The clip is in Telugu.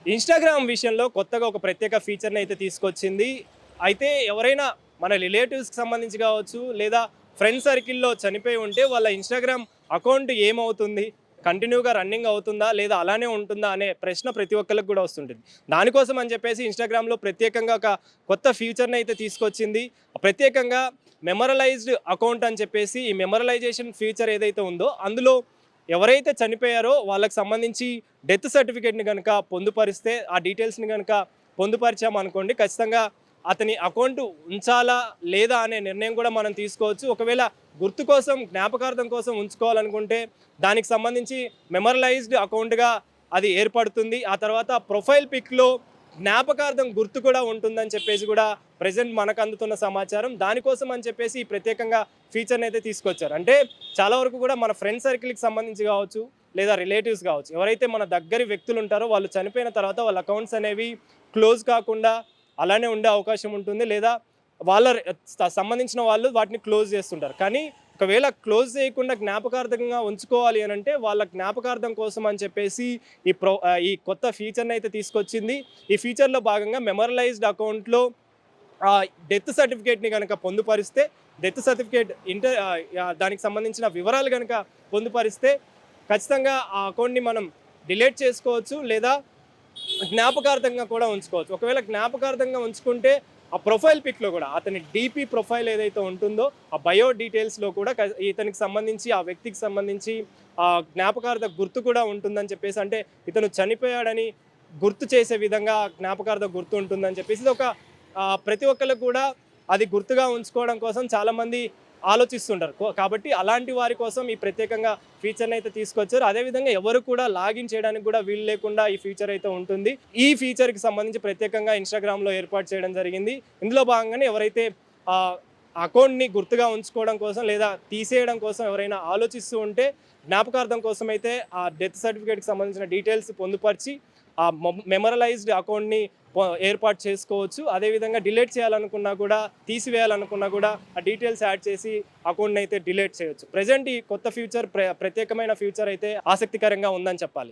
ఇన్‌స్టాగ్రామ్ విషయంలో కొత్తగా ఒక ప్రత్యేక ఫీచర్‌ని అయితే తీసుకొచ్చింది. అయితే ఎవరైనా మన రిలేటివ్స్‌కి సంబంధించి కావచ్చు, లేదా ఫ్రెండ్ సర్కిల్‌లో చనిపోయి ఉంటే వాళ్ళ ఇన్‌స్టాగ్రామ్ అకౌంట్ ఏమవుతుంది? కంటిన్యూగా రన్నింగ్ అవుతుందా? లేదా అలానే ఉంటుందా? అనే ప్రశ్న ప్రతి ఒక్కళ్ళకి కూడా వస్తుంటుంది. దానికోసం అని చెప్పేసి ఇన్‌స్టాగ్రామ్‌లో ప్రత్యేకంగా ఒక కొత్త ఫీచర్‌ని అయితే తీసుకొచ్చింది. ప్రత్యేకంగా మెమరలైజ్డ్ అకౌంట్ అని చెప్పేసి ఈ మెమరలైజేషన్ ఫీచర్ ఏదైతే ఉందో అందులో ఎవరైతే చనిపోయారో వాళ్ళకి సంబంధించి డెత్ సర్టిఫికేట్‌ని గనుక పొందుపరిస్తే, ఆ డీటెయిల్స్‌ని గనుక పొందుపరిచామనుకోండి, ఖచ్చితంగా అతని అకౌంట్ ఉంచాలా? లేదా? అనే నిర్ణయం కూడా మనం తీసుకోవచ్చు. ఒకవేళ గుర్తు కోసం, జ్ఞాపకార్థం కోసం ఉంచుకోవాలనుకుంటే, దానికి సంబంధించి మెమరలైజ్డ్ అకౌంట్‌గా అది ఏర్పడుతుంది. ఆ తర్వాత ప్రొఫైల్ పిక్‌లో జ్ఞాపకార్థం గుర్తు కూడా ఉంటుందని చెప్పేసి కూడా ప్రెజెంట్ మనకు అందుతున్న సమాచారం. దానికోసం అని చెప్పేసి ఈ ప్రత్యేకంగా ఫీచర్‌ని అయితే తీసుకొచ్చారు. అంటే చాలా వరకు కూడా మన ఫ్రెండ్ సర్కిల్‌కి సంబంధించి కావచ్చు, లేదా రిలేటివ్స్ కావచ్చు, ఎవరైతే మన దగ్గరి వ్యక్తులు ఉంటారో వాళ్ళు చనిపోయిన తర్వాత వాళ్ళ అకౌంట్స్ అనేవి క్లోజ్ కాకుండా అలానే ఉండే అవకాశం ఉంటుంది. లేదా వాళ్ళ సంబంధించిన వాళ్ళు వాటిని క్లోజ్ చేస్తుంటారు. కానీ ఒకవేళ క్లోజ్ చేయకుండా జ్ఞాపకార్థంగా ఉంచుకోవాలి అనంటే వాళ్ళ జ్ఞాపకార్థం కోసం అని చెప్పేసి ఈ కొత్త ఫీచర్‌ని అయితే తీసుకొచ్చింది. ఈ ఫీచర్‌లో భాగంగా మెమరలైజ్డ్ అకౌంట్‌లో డెత్ సర్టిఫికేట్‌ని గనక పొందుపరిస్తే, డెత్ సర్టిఫికేట్ దానికి సంబంధించిన వివరాలు గనక పొందుపరిస్తే, ఖచ్చితంగా ఆ అకౌంట్‌ని మనం డిలీట్ చేసుకోవచ్చు. లేదా జ్ఞాపకార్థంగా కూడా ఉంచుకోవచ్చు. ఒకవేళ జ్ఞాపకార్థంగా ఉంచుకుంటే, ఆ ప్రొఫైల్ పిక్‌లో గూడా అతని డీపీ ప్రొఫైల్ ఏదైతే ఉంటుందో, ఆ బయో డీటెయిల్స్‌లో కూడా ఇతనికి సంబంధించి, ఆ వ్యక్తికి సంబంధించి జ్ఞాపకార్థ గుర్తు కూడా ఉంటుందని చెప్పేసి, అంటే ఇతను చనిపోయాడని గుర్తు చేసే విధంగా జ్ఞాపకార్థ గుర్తు ఉంటుందని చెప్పేసి, ఇదొక ప్రతి ఒక్కళ్ళకి కూడా అది గుర్తుగా ఉంచుకోవడం కోసం చాలామంది ఆలోచిస్తుంటారు. కాబట్టి అలాంటి వారి కోసం ఈ ప్రత్యేకంగా ఫీచర్‌ని అయితే తీసుకొచ్చారు. అదేవిధంగా ఎవరు కూడా లాగిన్ చేయడానికి కూడా వీలు లేకుండా ఈ ఫీచర్ అయితే ఉంటుంది. ఈ ఫీచర్‌కి సంబంధించి ప్రత్యేకంగా ఇన్‌స్టాగ్రామ్‌లో ఏర్పాటు చేయడం జరిగింది. ఇందులో భాగంగానే ఎవరైతే ఆహ్, అకౌంట్‌ని గుర్తుగా ఉంచుకోవడం కోసం లేదా తీసేయడం కోసం ఎవరైనా ఆలోచిస్తూ ఉంటే, జ్ఞాపకార్థం కోసమైతే ఆ డెత్ సర్టిఫికేట్‌కి సంబంధించిన డీటెయిల్స్ పొందుపరిచి ఆ మెమరలైజ్డ్ అకౌంట్‌ని ఏర్పాటు చేసుకోవచ్చు. అదేవిధంగా డిలీట్ చేయాలనుకున్నా కూడా, తీసివేయాలనుకున్నా కూడా ఆ డీటెయిల్స్ యాడ్ చేసి అకౌంట్‌ని అయితే డిలీట్ చేయొచ్చు. ప్రెజెంట్ ఈ కొత్త ఫ్యూచర్ ప్రత్యేకమైన ఫ్యూచర్ అయితే ఆసక్తికరంగా ఉందని చెప్పాలి.